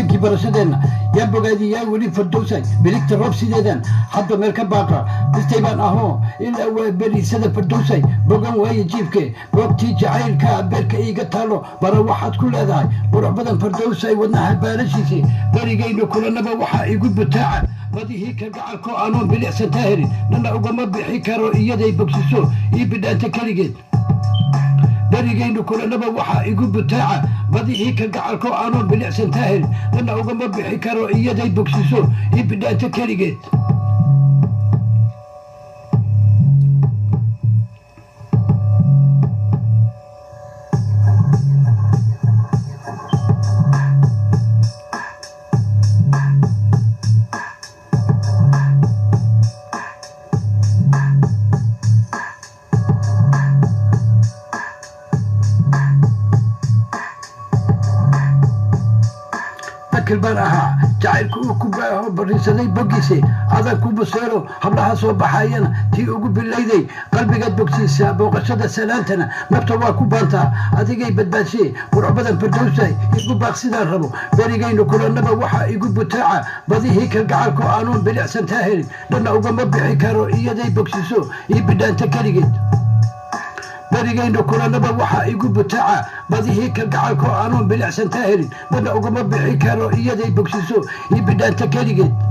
habeenkii barashadeenna yaa bogaadii yaa weli fardowsay biligta roob sideedan hadba meel ka baaqa dhistay baan ahoo ilaa waa beriisada fardowsay bogan waaye jiifke boogtii jacaylka beerka iiga taalo bara waxaad ku leedahay qurux badan fardowsay wadnaha baalashiisii berigaynu kulanaba waxaa igu butaaca badihii ka gacalko aanoon bilicsantaa helin nana ugama bixi karo iyaday bogsiso ii bidhaanta keligeed berigaynu kulanaba waxaa igu butaaca badihii ka gacalko aanoon bilicsantaa helin nana ugama bixi karo iyaday bogsiso ii bidhaanta keligeed baan ahaa jacaylku uu ku baaho bariisaday bogiise adan ku buseelo hablaha soo baxayana tii ugu bilayday qalbigaad bogsiisa booqashada salaantana nafta waa ku baantaa adigay badbaadshee qurux badan fardowsay igu baaq sidaan rabo berigaynu kulanaba waxaa igu butaaca badihii ka gacalko aanoon bilicsantaa helin dhanna ugama bixi karo iyaday bogsiso ii bidhaanta keligeed berigaynu kulanaba waxaa igu butaaca badihii ka gacalko aanoon bilicsantaa helin dhanna ugama bixi karo iyaday bogsiso ii bidhaanta keligeed